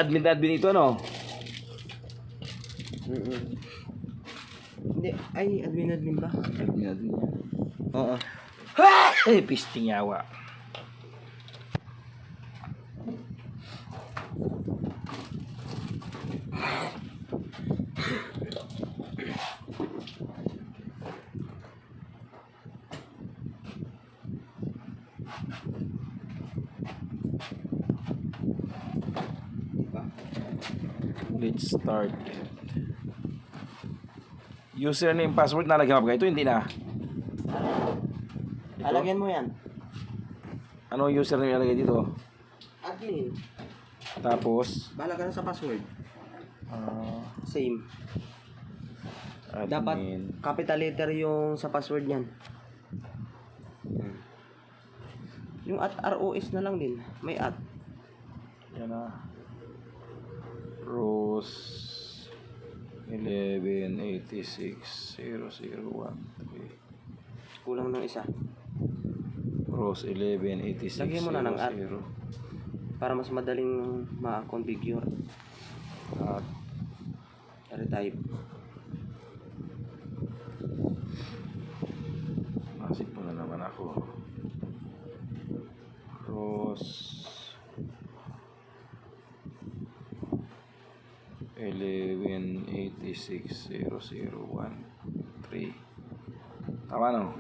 Admin ito, ano? Hindi, ay, admin ba? Admin yan. Oo. Pisting yawa. Let's start. Username, password nalagyan ka ba? Ito hindi na. Alagyan mo yan. Ano username nalagay dito? Admin. Tapos, Bahala ka na sa password. ah, Same. admin. Dapat capital letter yung sa password niyan. Yung at ROS na lang din. May at. Yan na. Rose 1186-001. Kulang ng isa. Rose 1186-00. Lagyan mo na ng at. Para mas madaling ma-configure. At Retype. masip mo na naman ako. Rose 1186-0013. Tama, no?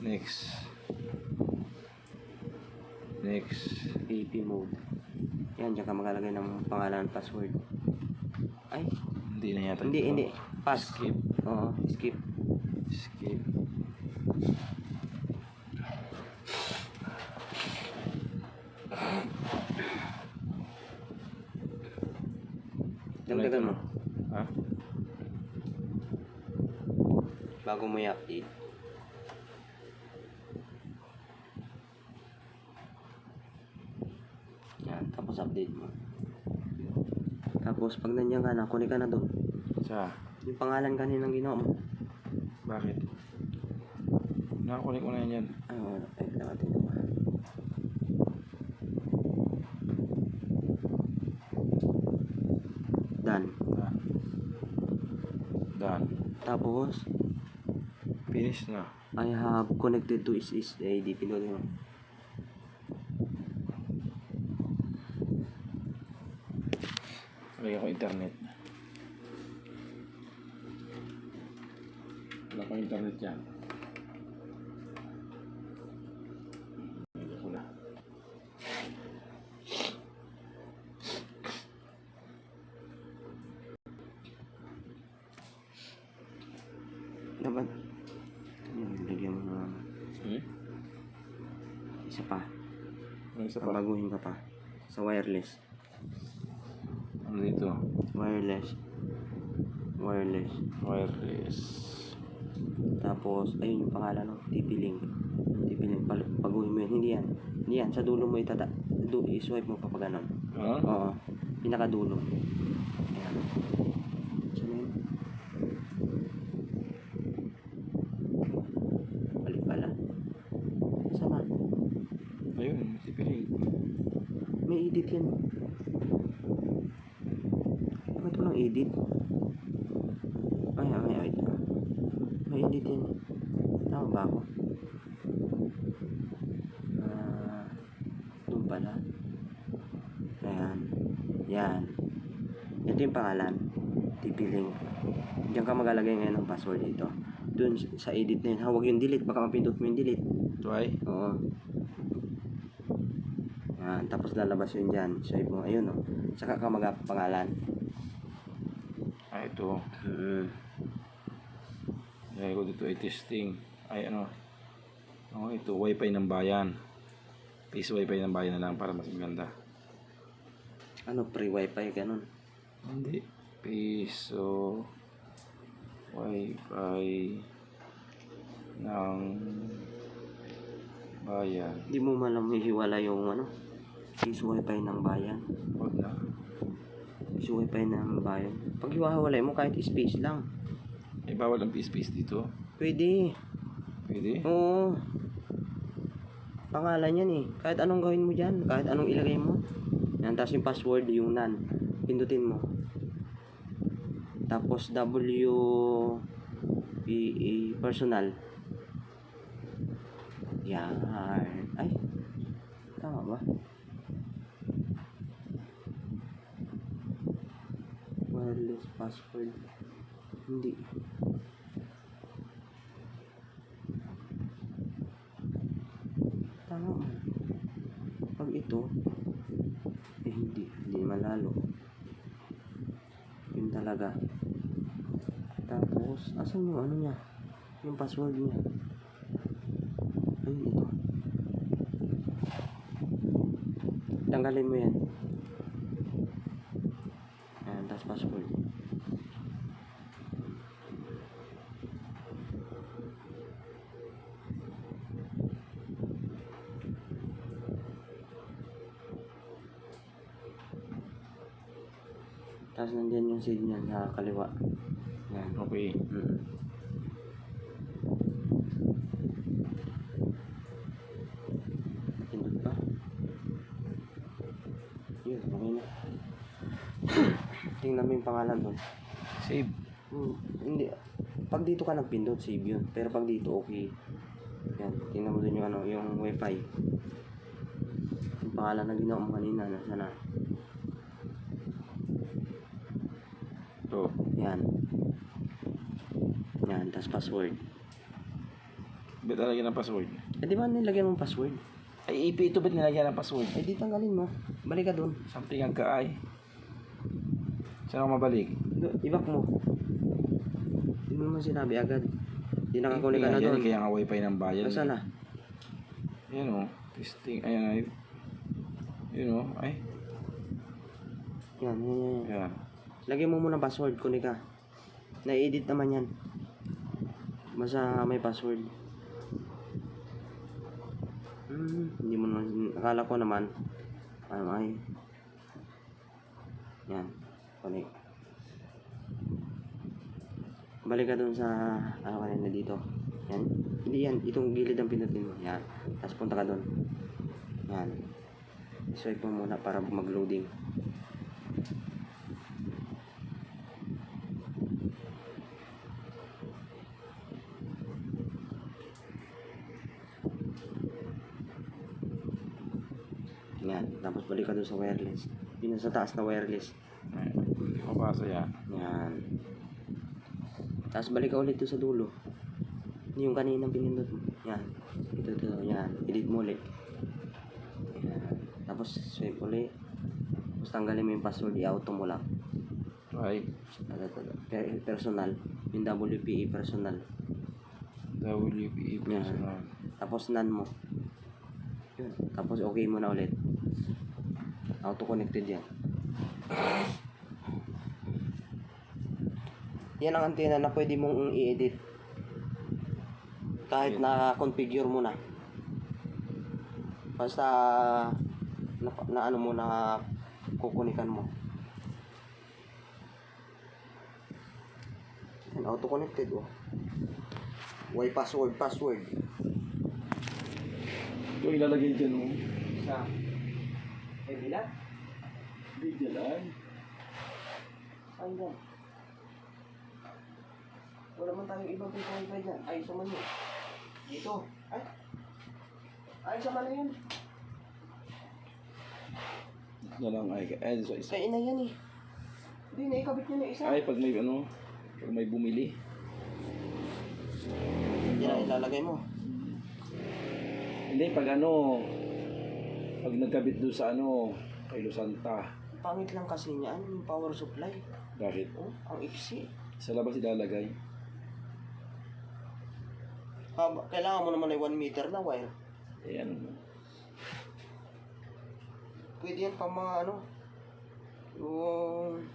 Next. AP mode. Yan, dyan ka maglalagay ng pangalan at password. Ay, Hindi na yata ito. hindi. Pass. Skip. Oo, skip. Dagdagan mo. Ha? Bago mo i-update. Yan, tapos update mo. Tapos pag nandiyan ka na, kunin ka na doon. Sa? Yung pangalan kaninang ginawa mo. Bakit? Nakakunik mo na yan. Ay, wala. Ay, kailangan natin ito. Done. Done. Tapos, Finish na. I have connected to SSID. Pinutin mo. Lagyan ko internet. Wala ko internet yan. Lagyan ko na. Dapat. Yan, lagyan mo na. Isa pa. Ano isa pa? Baguhin ka pa. Sa wireless. Ano dito? Wireless. Tapos, ayun yung pangalan ng TP-Link. TP-Link, baguhin mo yun. Hindi yan. Sa dulo mo i-swipe mo pa pa ganun. Ha? Oo. Pinakadulo. Ayan. Saan yun? Balik pala. Sama. Ayun, tipiling. May edit yan. Bakit walang edit? Ay, may edit yan. Tama ba ako? Doon pala. Ayan. Yan. Ito yung pangalan. TP-Link. Diyan ka maglalagay ngayon ng password dito. Doon sa edit na yun. Huwag yung delete. Baka mapindot mo yung delete. Try. Oo. Yan. Tapos lalabas yun dyan. Swipe mo. Ayun, o. Saka ka pangalan. Ito. Lagay ko dito ay testing. Ay ano. Ito wifi ng bayan. Please wifi ng bayan na lang para mas maganda. Ano, free wifi, ganun. Hindi. Piso wifi ng bayan. Hindi mo malam hihiwala yung ano, piso wifi ng bayan. Huwag na. Piso wifi ng bayan. Pag hiwalay mo kahit space lang. Bawal ang space dito. Pwede. Pwede Pwede. Oo. Pangalan yan eh. Kahit anong gawin mo dyan, kahit anong ilagay mo. Yan, tapos yung password, yung NaN. Pindutin mo. Tapos personal. Yan. Ay. Tama ba? Wireless password. Hindi. Tama mo. Pag ito, hindi malalo. Yun talaga. Tapos, asan yung ano niya? Yung password niya. Ayun, ito. Tanggalin mo yan. Ayan, tapos password. Tapos nandyan yung seed niya sa kaliwa. Yan. Okay. Pindot pa. Yun, okay na. Tingnan mo yung pangalan doon. Save. Hindi. Pag dito ka nagpindot, save yun. Pero pag dito, okay. Yan. Tingnan mo doon yung ano, yung wifi. Yung pangalan na ginawa mo kanina, nasa na. Ito. Yan. Yan, tas password. Ba't nalagyan ng password? Eh, di ba nilagyan mong password? Ay, IP ito ba't nilagyan ng password? Eh, di tanggalin mo. Balik ka doon. Something ang kaay. Saan ako mabalik? Ibak mo. Hindi mo naman sinabi agad. Hindi nakakunik ka na Yan, doon. kaya nga wifi ng bayan. Nasaan na? Ayan o. Testing. Ayan ay. Ayan o. Ay. Yan. Ayan. Lagyan mo muna password, kunik ka. Na-edit naman yan. Basta may password. Hindi mo naman, akala ko naman, ano ay. Yan, kunik. Balik ka dun sa, ano kanina dito. Yan, hindi yan, itong gilid ang pinutin mo. Yan, tapos punta ka dun. Yan. Swipe mo muna para mag-loading. Yan. Tapos balik ka dun sa wireless. Yun sa taas na wireless. Ayan. Mabasa yan. Yan. Tapos balik ka ulit dun sa dulo. Yung kaninang pinindot mo. Yan. Ito. Yan. Edit mo ulit. Yan. Tapos swipe ulit. Tapos tanggalin mo yung password. I-auto mo lang. Try. Personal. Yung WPE personal. WPE personal. Tapos NaN mo. Yun. Tapos okay mo na ulit. Auto-connected yan. Yan ang antena na pwede mong i-edit. Kahit na-configure mo na. Basta na ano mo na kukunikan mo. Yan, auto-connected oh. Why password? Ito ilalagay dyan o. Sa bilat? Hindi dyan. Saan dyan? Wala man tayong ibang wifi dyan. Ay, sa man yun. Dito. Ay, sa man na yun. Na lang ay. Ay, so isa. Kaya na yan eh. Hindi, naikabit nyo na isa. Ay, pag may ano, pag may bumili. Hindi na ilalagay mo. Hindi, pag ano, pag nagkabit doon sa ano, kay Losanta. Pangit lang kasi niya. Ano yung power supply? Bakit? Oh, ang iksi. Sa labas ilalagay. Kailangan mo naman ay 1 meter na wire. Ayan. Pwede yan pa mga ano. Yung...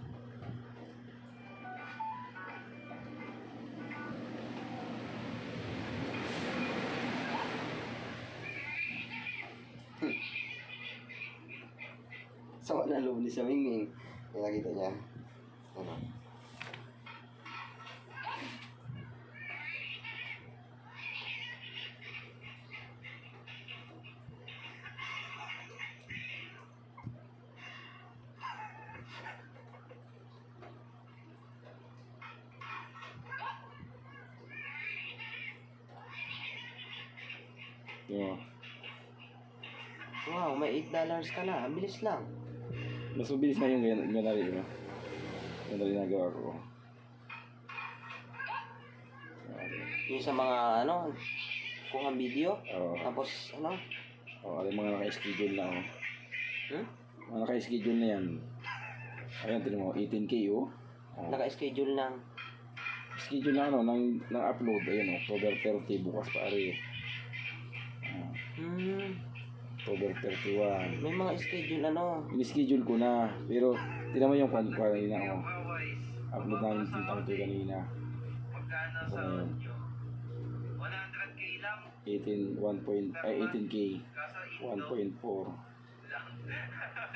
Sama na loob ni sa Mingming. Yung nakita niya. Ano? Yung, Wow, may $8 ka na. Ang bilis lang. mas mabilis na yung ganari, diba? Ganari na gawa ko. Yung sa mga, kung ang video. Oo. Tapos, Alam mga naka-schedule na, oh. Hmm? Mga naka-schedule na yan. Ayan, tinan mo, 18K, oh. Naka-schedule ng Schedule na, ng upload. Ayan, October 30, bukas pare. October 31. may mga schedule In-schedule ko na, pero tinan mo yung kanina, oh. Upload namin yung tintang to kanina. Magkano sa Ayan. audio? 100k lang. 18K. Kaso 1.4. lang.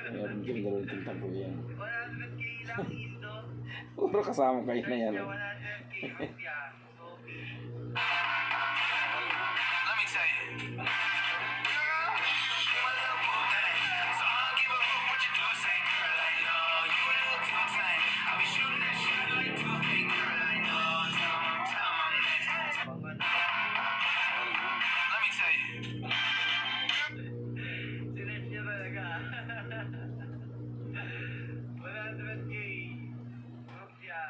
Ayan, yung dalawang tintang ko yan. 100k lang Indo. Puro kasama kayo na yan, Siya oh. 100k rupya. Sophie. Let me tell you. Let me tell you. Sinet niya talaga. 100k rupya.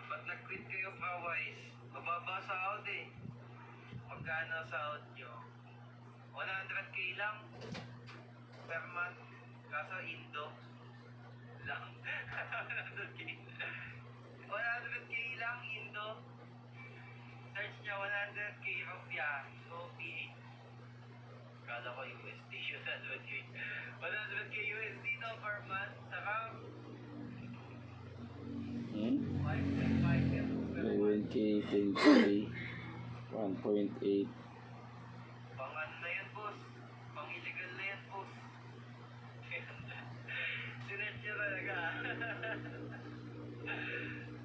Ba't nag-quit kayo, Kawais? Mababa sahod eh. Magkano sahod nyo? 100k lang per month. Kaso Indo lang. 100k. 100k lang Indo. Search niya 100k rupya. Sophie. Kala ko USD yun. 100k. 100k USD no per month. Sarap. 5.5 yan per month. 11K, 10K, 1.8. Pang ano na yan, boss? Pang illegal na yan, boss. Sinet niya talaga.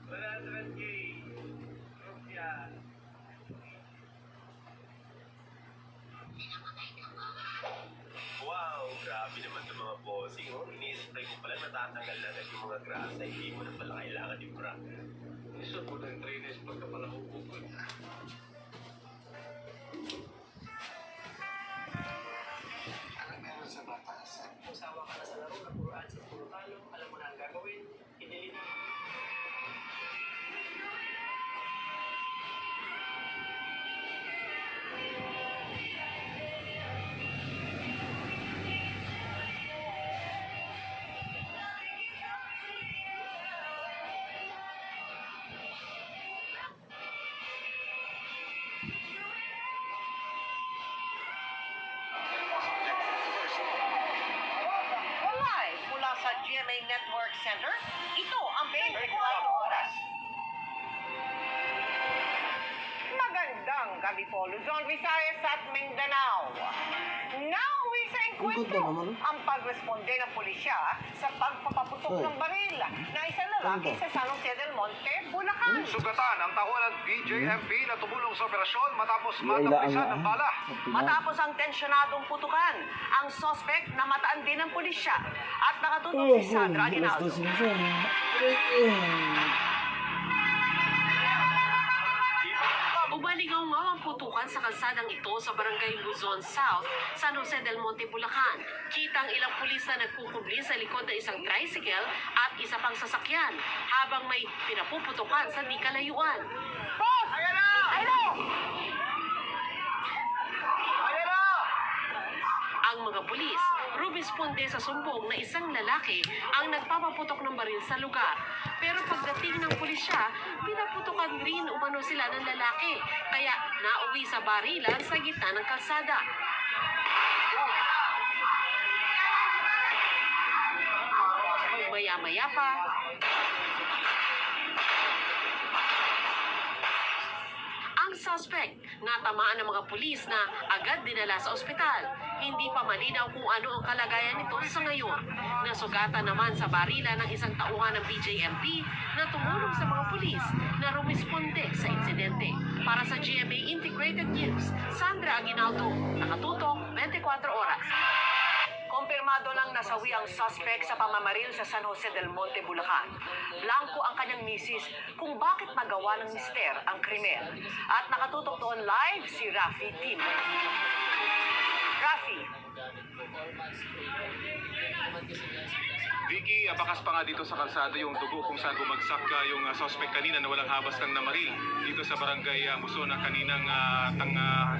100k. Rupya. Wow, grabe naman itong mga bossing. Oh, ini-spray mo pala, natatanggal na agad yung mga grasa. Hindi mo na pala kailangan yung bra. Gusto mo ng trainers pagka pala hukukod. Kung sawa ka na sa laro na puro ads at puro talo, alam mo na ang gagawin, i-delete mo. Live mula sa GMA Network Center, ito ang 24 oras. Magandang gabi po, Luzon, Visayas at Mindanao. Nauwi sa enkwentro ang pagresponde ng pulisya sa pagpapaputok ng baril na isang lalaki sa San Jose del Monte, Bulacan. Sugatan ang tahunan ng BJMP na tumulong sa operasyon matapos Yung ilaan matapisan na, ng bala. Matapos ang tensyonadong putukan, ang suspect namataan din ng pulisya at nakatutok si Sandra Aguinaldo. Umaligaw-ngaw ang putukan sa kalsadang ito sa barangay Luzon South, San Jose del Monte, Bulacan. Kitang ilang pulis na nagkukubli sa likod ng isang tricycle at isa pang sasakyan habang may pinapuputukan sa di kalayuan. Boss! Ayan na! Ayan na! Ang mga pulis, rumisponde sa sumbong na isang lalaki ang nagpapaputok ng baril sa lugar. Pero pagdating ng pulisya, pinaputokan rin umano sila ng lalaki, kaya nauwi sa barilan sa gitna ng kalsada. Maya-maya pa, ang suspect natamaan ng mga pulis na agad dinala sa ospital. Hindi pa malinaw kung ano ang kalagayan nito sa ngayon. Nasugatan naman sa barila ng isang tauhan ng BJMP na tumulong sa mga pulis na rumisponde sa insidente. Para sa GMA Integrated News, Sandra Aguinaldo, nakatutok 24 oras. Kumpirma Kumpirmado lang nasawi ang suspect sa pamamaril sa San Jose del Monte, Bulacan. Blanco ang kanyang misis kung bakit nagawa ng mister ang krimen. At nakatutok doon live si Rafi Tim. Rafi, Vicky, bakas pa nga dito sa kalsada yung dugo kung saan bumagsak yung suspect kanina na walang habas ng namaril dito sa barangay Musona kaninang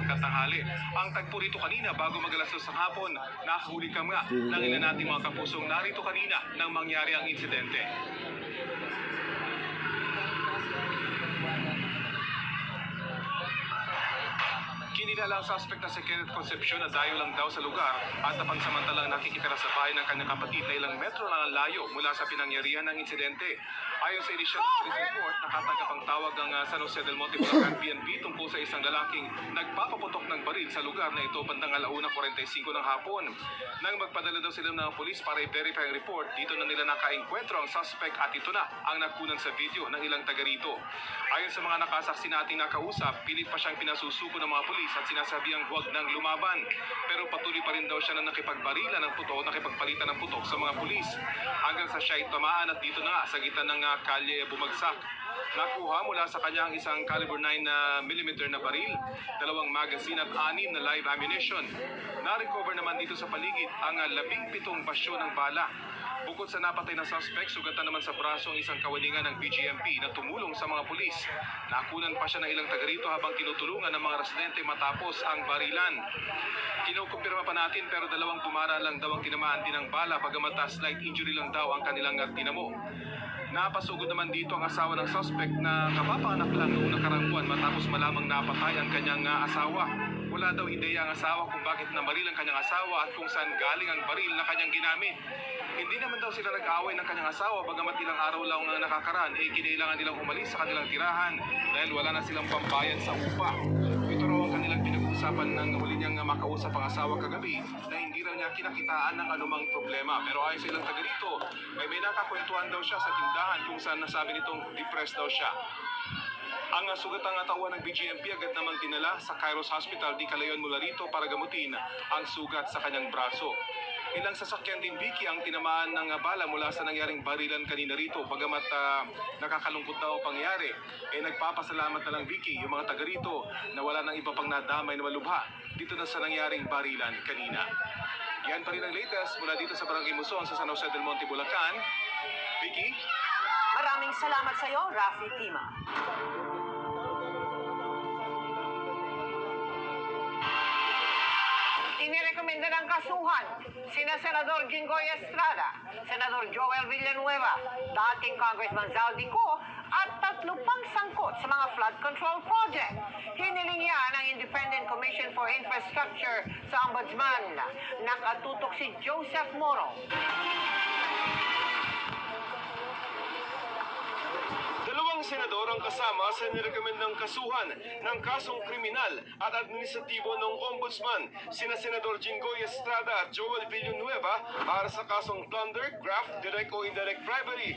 katanghali. Ang tagpo rito kanina bago mag-alas 2 ng hapon, nakahuli ka nga ng ilan nating mga kapusong narito kanina nang mangyari ang insidente. Kinilala ang suspect na si Kenneth Concepcion na dayo lang daw sa lugar at napansamantalang nakikitira sa bahay ng kanyang kapatid na ilang metro lang ang layo mula sa pinangyarihan ng insidente. Ayon sa initial police report, nakatanggap ang tawag ng San Jose del Monte Bulacan PNP tungkol sa isang lalaking nagpapaputok ng baril sa lugar na ito bandang 1:45 ng hapon. Nang magpadala daw sila ng polis para i-verify ang report, dito na nila nakaengkwentro ang suspect at ito na ang nakunan sa video ng ilang taga rito. Ayon sa mga nakasaksi nating nakausap, pilit pa siyang pinasusuko ng mga polis at sinasabihang huwag nang lumaban. Pero patuloy pa rin daw siya na nakipagbarila ng putok, nakipagpalitan ng putok sa mga pulis. Hanggang sa siya ay tamaan at dito na nga sa gitna ng kalye bumagsak. Nakuha mula sa kanya ang isang caliber 9mm na baril, 2 magazine at 6 na live ammunition. Na-recover naman dito sa paligid ang 17 basyo ng bala. Bukod sa napatay na suspect, sugatan naman sa braso ang isang kawalingan ng BGMP na tumulong sa mga pulis. Nakunan pa siya ng ilang taga rito habang tinutulungan ng mga residente matapos ang barilan. Kinukumpirma pa natin pero 2 bumara lang daw ang tinamaan din ng bala bagamat slight injury lang daw ang kanilang tinamo. Napasugod naman dito ang asawa ng suspect na kapapanganak lang noong nakarang buwan matapos malamang napatay ang kanyang asawa. Wala daw ideya ang asawa kung bakit namaril ang kanyang asawa at kung saan galing ang baril na kanyang ginamit. Hindi naman daw sila nag-away ng kanyang asawa bagamat ilang araw lang ang nakakaraan kinailangan nilang umalis sa kanilang tirahan dahil wala na silang pambayad sa upa. Ito raw ang kanilang pinag-uusapan nang huli niyang makausap ang asawa kagabi na hindi raw niya kinakitaan ng anumang problema. Pero ayon sa ilang taga rito, ay may nakakwentuhan daw siya sa tindahan kung saan nasabi nitong depressed daw siya. Ang sugatang tauhan ng BGMP agad namang dinala sa Kairos Hospital di kalayon mula rito para gamutin ang sugat sa kanyang braso. Ilang sasakyan din Vicky ang tinamaan ng bala mula sa nangyaring barilan kanina rito. Bagamat nakakalungkot daw ang pangyari, nagpapasalamat na lang Vicky yung mga taga rito na wala nang iba pang nadamay na malubha dito na sa nangyaring barilan kanina. Yan pa rin ang latest mula dito sa Barangay Muson sa San Jose del Monte, Bulacan. Vicky? maraming salamat sa iyo, Rafi Tima. Inirekomenda ng kasuhan sina Senador Jinggoy Estrada, Senador Joel Villanueva, dating Congressman Zaldi Co, at 3 pang sangkot sa mga flood control project. Hiniling niya ng Independent Commission for Infrastructure sa Ombudsman. Nakatutok si Joseph Moro. Dalawang senador ang kasama sa nirekomendang kasuhan ng kasong kriminal at administratibo ng Ombudsman, sina Senador Jinggoy Estrada at Joel Villanueva para sa kasong plunder, graft, direct o indirect bribery